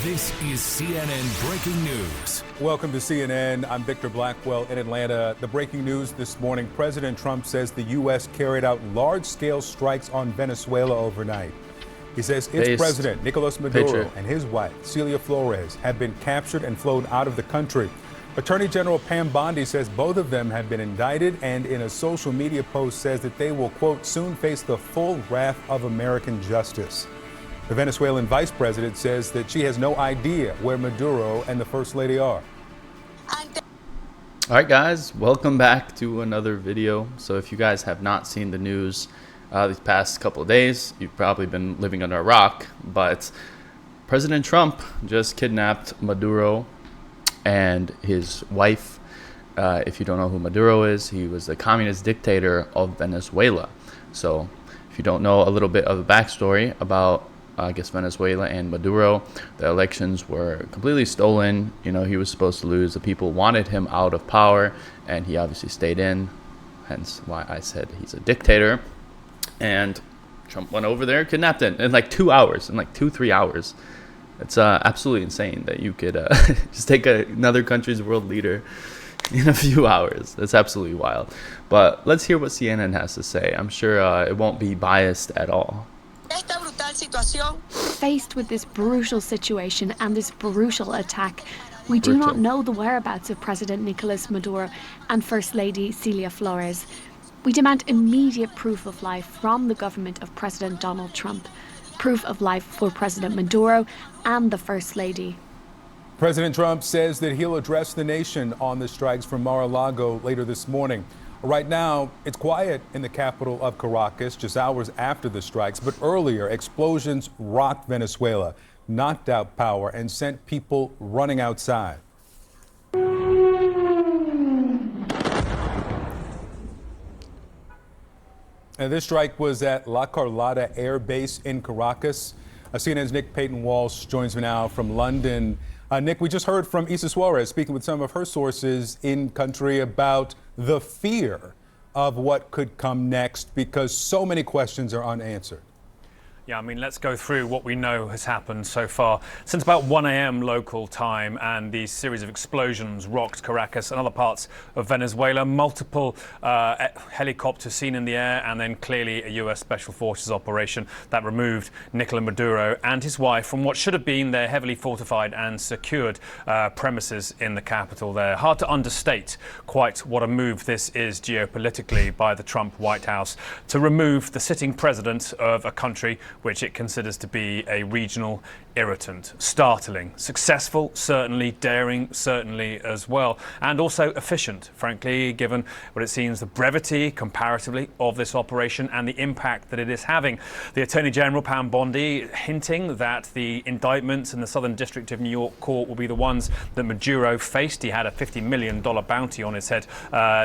This is CNN Breaking News. Welcome to CNN. I'm Victor Blackwell in Atlanta. The breaking news this morning, President Trump says the U.S. carried out large-scale strikes on Venezuela overnight. He says its president, Nicolas Maduro, and his wife, Celia Flores, have been captured and flown out of the country. Attorney General Pam Bondi says both of them have been indicted and in a social media post says that they will, quote, soon face the full wrath of American justice. The Venezuelan vice president says that she has no idea where Maduro and the First Lady are. All right, guys, welcome back to another video. So if you guys have not seen the news these past couple of days, you've probably been living under a rock, but President Trump just kidnapped Maduro and his wife. If you don't know who Maduro is, he was the communist dictator of Venezuela. So if you don't know a little bit of the backstory about I guess Venezuela and Maduro, the elections were completely stolen. You know, he was supposed to lose. The people wanted him out of power, and he obviously stayed in, hence why I said he's a dictator. And Trump went over there, kidnapped him in like 2 hours, in like 2-3 hours. It's absolutely insane that you could just take another country's world leader in a few hours. That's absolutely wild. But let's hear what CNN has to say. I'm sure it won't be biased at all. Faced with this brutal situation and this brutal attack, we do not know the whereabouts of President Nicolas Maduro and First Lady Celia Flores. We demand immediate proof of life from the government of President Donald Trump, proof of life for President Maduro and the First Lady. President Trump says that he'll address the nation on the strikes from Mar-a-Lago later this morning. Right now, it's quiet in the capital of Caracas just hours after the strikes, but earlier explosions rocked Venezuela, knocked out power, and sent people running outside. And this strike was at La Carlota Air Base in Caracas. CNN's Nick Payton-Walsh joins me now from London. Nick, we just heard from Issa Suarez speaking with some of her sources in country about the fear of what could come next because so many questions are unanswered. Yeah, I mean, let's go through what we know has happened so far. Since about 1 a.m. local time, and these series of explosions rocked Caracas and other parts of Venezuela. Multiple helicopters seen in the air, and then clearly a U.S. Special Forces operation that removed Nicolas Maduro and his wife from what should have been their heavily fortified and secured premises in the capital there. Hard to understate quite what a move this is geopolitically by the Trump White House to remove the sitting president of a country which it considers to be a regional irritant. Startling. Successful, certainly. Daring, certainly as well. And also efficient, frankly, given what it seems the brevity, comparatively, of this operation and the impact that it is having. The Attorney General, Pam Bondi, hinting that the indictments in the Southern District of New York Court will be the ones that Maduro faced. He had a $50 million bounty on his head,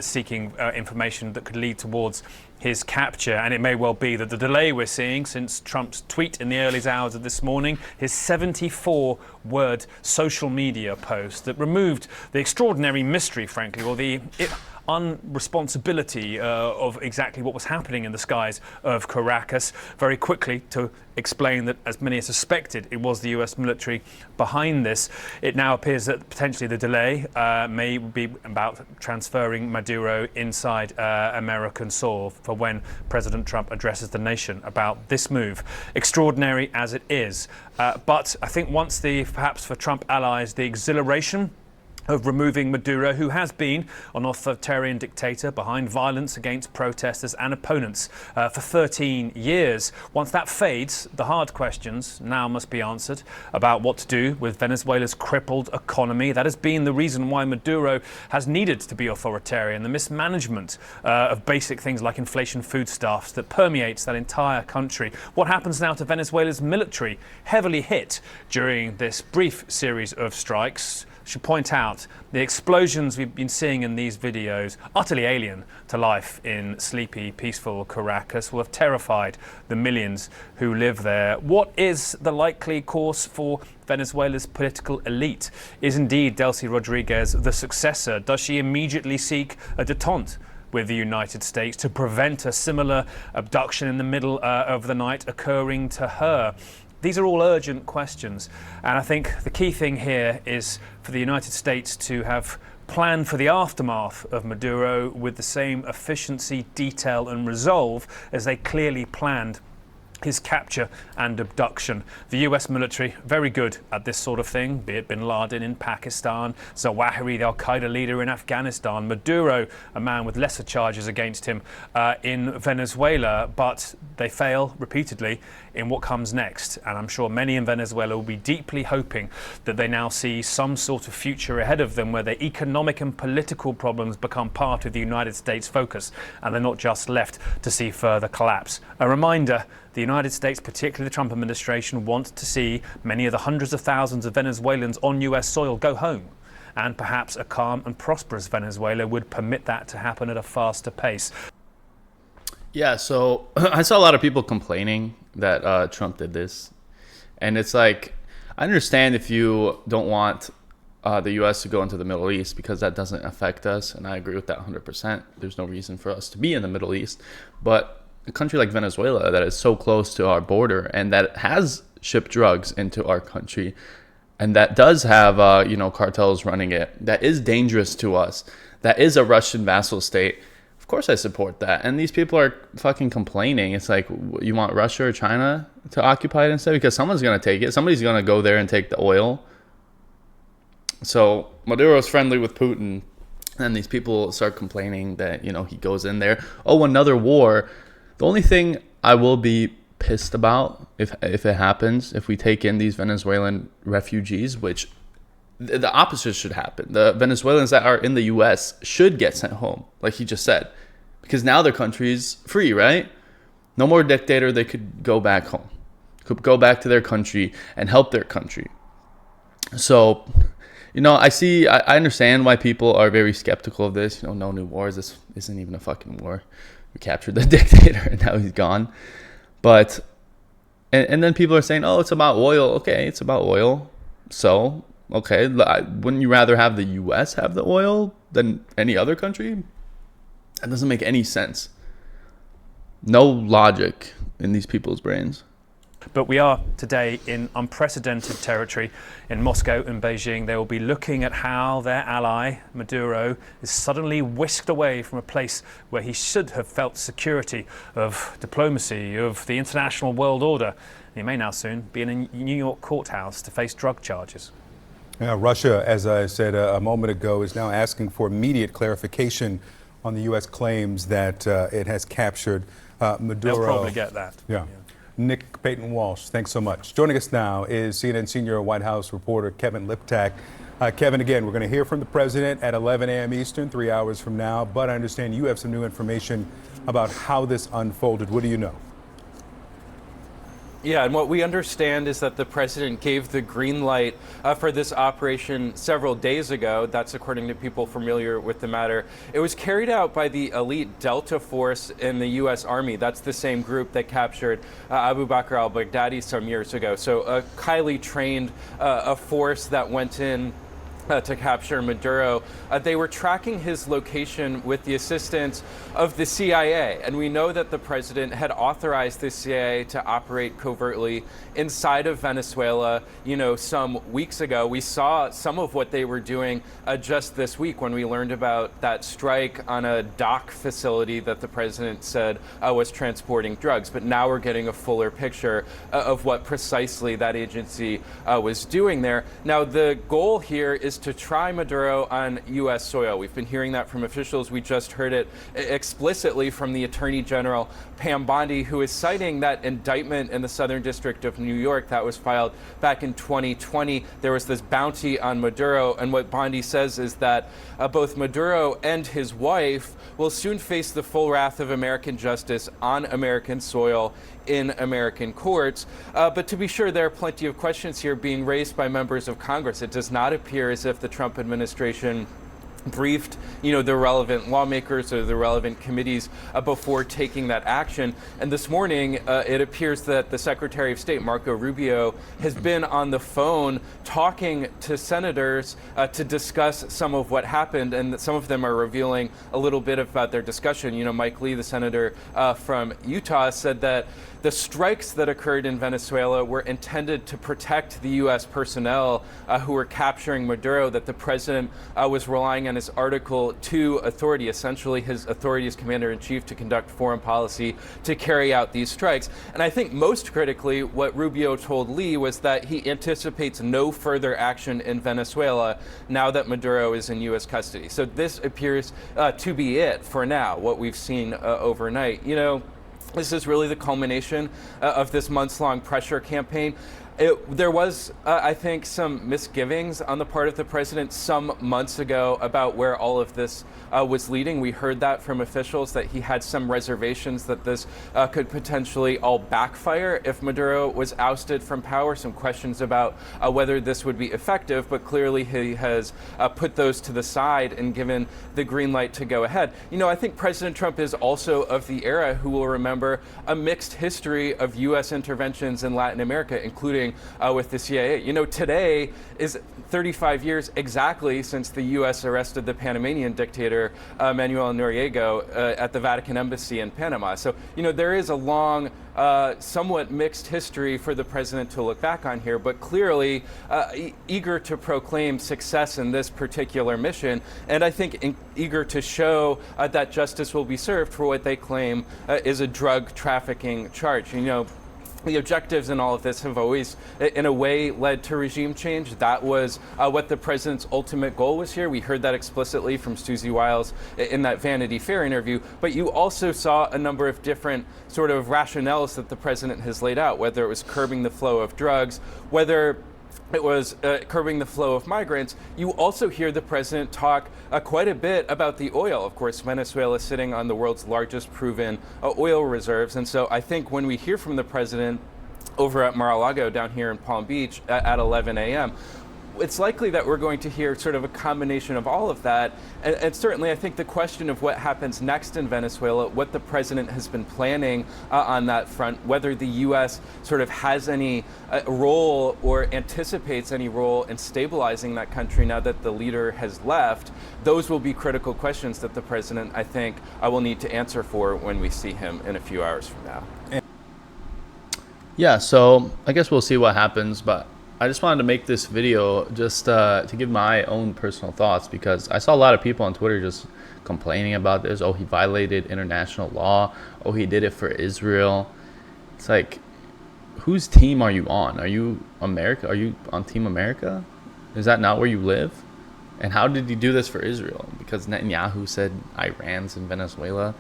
seeking information that could lead towards his capture, and it may well be that the delay we're seeing since Trump's tweet in the early hours of this morning, his 74-word social media post that removed the extraordinary mystery, frankly, or the unresponsibility of exactly what was happening in the skies of Caracas, very quickly to explain that, as many suspected, it was the US military behind this. It now appears that potentially the delay may be about transferring Maduro inside American soil for when President Trump addresses the nation about this move, extraordinary as it is. But I think once perhaps for Trump allies, the exhilaration of removing Maduro, who has been an authoritarian dictator behind violence against protesters and opponents for 13 years. Once that fades, the hard questions now must be answered about what to do with Venezuela's crippled economy. That has been the reason why Maduro has needed to be authoritarian, the mismanagement of basic things like inflation foodstuffs that permeates that entire country. What happens now to Venezuela's military, heavily hit during this brief series of strikes? Should point out the explosions we've been seeing in these videos, utterly alien to life in sleepy, peaceful Caracas, will have terrified the millions who live there. What is the likely course for Venezuela's political elite? Is indeed Delcy Rodriguez the successor? Does she immediately seek a détente with the United States to prevent a similar abduction in the middle of the night occurring to her? These are all urgent questions, and I think the key thing here is for the United States to have planned for the aftermath of Maduro with the same efficiency, detail and resolve as they clearly planned his capture and abduction. The US military, very good at this sort of thing, be it bin Laden in Pakistan, Zawahiri, the Al-Qaeda leader in Afghanistan, Maduro, a man with lesser charges against him in Venezuela, but they fail repeatedly in what comes next. And I'm sure many in Venezuela will be deeply hoping that they now see some sort of future ahead of them where their economic and political problems become part of the United States' focus and they're not just left to see further collapse. A reminder, the United States, particularly the Trump administration, want to see many of the hundreds of thousands of Venezuelans on US soil go home. And perhaps a calm and prosperous Venezuela would permit that to happen at a faster pace. Yeah, so I saw a lot of people complaining that Trump did this. And it's like, I understand if you don't want the U.S. to go into the Middle East because that doesn't affect us. And I agree with that 100%. There's no reason for us to be in the Middle East. But a country like Venezuela that is so close to our border and that has shipped drugs into our country and that does have, cartels running it, that is dangerous to us, that is a Russian vassal state. Of course I support that. And these people are fucking complaining. It's like, you want Russia or China to occupy it instead? Because someone's going to take it. Somebody's going to go there and take the oil. So Maduro's friendly with Putin. And these people start complaining that, he goes in there. Oh, another war. The only thing I will be pissed about if it happens, if we take in these Venezuelan refugees, which the opposite should happen. The Venezuelans that are in the U.S. should get sent home, like he just said, because now their country's free, right? No more dictator. They could go back home, could go back to their country and help their country. So, I understand why people are very skeptical of this. No new wars. This isn't even a fucking war. We captured the dictator and now he's gone. But, and then people are saying, oh, it's about oil. Okay, it's about oil. So, okay, wouldn't you rather have the U.S. have the oil than any other country? That doesn't make any sense. No logic in these people's brains. But we are today in unprecedented territory in Moscow and Beijing. They will be looking at how their ally, Maduro, is suddenly whisked away from a place where he should have felt security of diplomacy, of the international world order. He may now soon be in a New York courthouse to face drug charges. Russia, as I said a moment ago, is now asking for immediate clarification on the U.S. claims that it has captured Maduro. They'll probably get that. Yeah. Nick Payton-Walsh, thanks so much. Joining us now is CNN senior White House reporter Kevin Liptak. Kevin, again, we're going to hear from the president at 11 a.m. Eastern, 3 hours from now. But I understand you have some new information about how this unfolded. What do you know? Yeah, and what we understand is that the president gave the green light for this operation several days ago. That's according to people familiar with the matter. It was carried out by the elite Delta Force in the U.S. Army. That's the same group that captured Abu Bakr al-Baghdadi some years ago. So a highly trained a force that went in to capture Maduro. They were tracking his location with the assistance of the CIA. And we know that the president had authorized the CIA to operate covertly inside of Venezuela, some weeks ago. We saw some of what they were doing just this week when we learned about that strike on a dock facility that the president said was transporting drugs. But now we're getting a fuller picture of what precisely that agency was doing there. Now, the goal here is to try Maduro on U.S. soil. We've been hearing that from officials. We just heard it explicitly from the Attorney General, Pam Bondi, who is citing that indictment in the Southern District of New York that was filed back in 2020. There was this bounty on Maduro, and what Bondi says is that both Maduro and his wife will soon face the full wrath of American justice on American soil in American courts. But to be sure, there are plenty of questions here being raised by members of Congress. It does not appear as if the Trump administration briefed, the relevant lawmakers or the relevant committees before taking that action. And this morning, it appears that the Secretary of State, Marco Rubio, has been on the phone talking to senators to discuss some of what happened, and that some of them are revealing a little bit about their discussion. Mike Lee, the senator from Utah, said that the strikes that occurred in Venezuela were intended to protect the U.S. personnel who were capturing Maduro, that the president was relying on his Article 2 authority, essentially his authority as commander-in-chief to conduct foreign policy, to carry out these strikes. And I think most critically, what Rubio told Lee was that he anticipates no further action in Venezuela now that Maduro is in U.S. custody. So this appears to be it for now, what we've seen overnight. This is really the culmination of this months-long pressure campaign. There was, I think, some misgivings on the part of the president some months ago about where all of this was leading. We heard that from officials, that he had some reservations that this could potentially all backfire if Maduro was ousted from power, some questions about whether this would be effective, but clearly he has put those to the side and given the green light to go ahead. I think President Trump is also of the era who will remember a mixed history of U.S. interventions in Latin America, including with the CIA. Today is 35 years exactly since the U.S. arrested the Panamanian dictator Manuel Noriega at the Vatican Embassy in Panama. So, there is a long, somewhat mixed history for the president to look back on here, but clearly eager to proclaim success in this particular mission, and I think eager to show that justice will be served for what they claim is a drug trafficking charge. The objectives in all of this have always, in a way, led to regime change. That was what the president's ultimate goal was here. We heard that explicitly from Susie Wiles in that Vanity Fair interview. But you also saw a number of different sort of rationales that the president has laid out, whether it was curbing the flow of drugs, whether it was curbing the flow of migrants. You also hear the president talk quite a bit about the oil. Of course, Venezuela is sitting on the world's largest proven oil reserves. And so I think when we hear from the president over at Mar-a-Lago down here in Palm Beach at 11 a.m., it's likely that we're going to hear sort of a combination of all of that. And certainly I think the question of what happens next in Venezuela, what the president has been planning on that front, whether the U.S. sort of has any role or anticipates any role in stabilizing that country now that the leader has left, those will be critical questions that the president, I think, will need to answer for when we see him in a few hours from now. Yeah, so I guess we'll see what happens, but I just wanted to make this video just to give my own personal thoughts, because I saw a lot of people on Twitter just complaining about this. Oh, he violated international law. Oh, he did it for Israel. It's like, whose team are you on? Are you America? Are you on Team America? Is that not where you live? And how did he do this for Israel? Because Netanyahu said Iran's in Venezuela.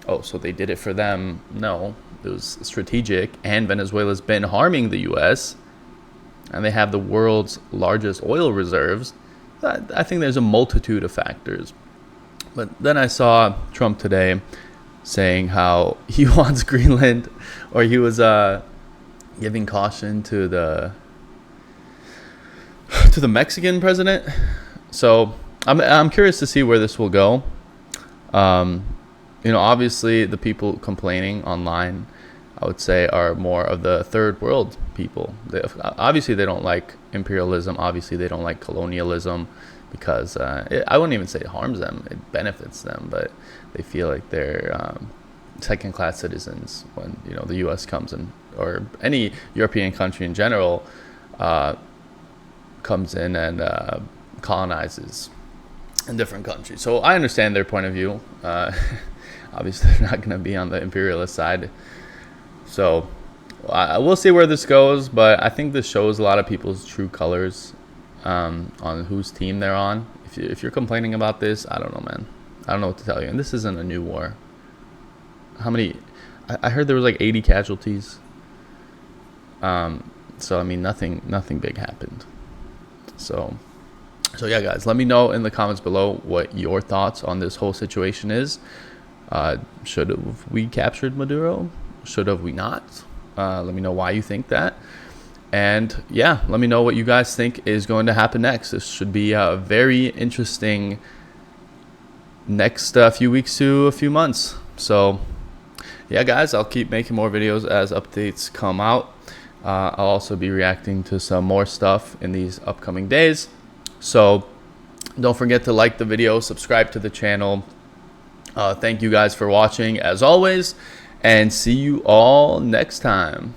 Oh, so they did it for them. No, it was strategic, and Venezuela's been harming the U.S., and they have the world's largest oil reserves. I think there's a multitude of factors. But then I saw Trump today saying how he wants Greenland, or he was giving caution to the Mexican president. So I'm curious to see where this will go. Obviously the people complaining online, I would say, are more of the third world people. Obviously they don't like imperialism. Obviously they don't like colonialism, because I wouldn't even say it harms them. It benefits them, but they feel like they're second-class citizens when the U.S. comes in, or any European country in general comes in and colonizes in different countries. So I understand their point of view. Obviously they're not going to be on the imperialist side. So we'll see where this goes, but I think this shows a lot of people's true colors on whose team they're on. If you're complaining about this, I don't know, man. I don't know what to tell you. And this isn't a new war. How many? I heard there was like 80 casualties. So I mean, nothing big happened. So yeah, guys, let me know in the comments below what your thoughts on this whole situation is. Should have we captured Maduro? Should have we not? Let me know why you think that. And yeah, let me know what you guys think is going to happen next. This should be a very interesting next few weeks to a few months. So yeah, guys, I'll keep making more videos as updates come out. I'll also be reacting to some more stuff in these upcoming days. So don't forget to like the video, subscribe to the channel. Thank you guys for watching as always, and see you all next time.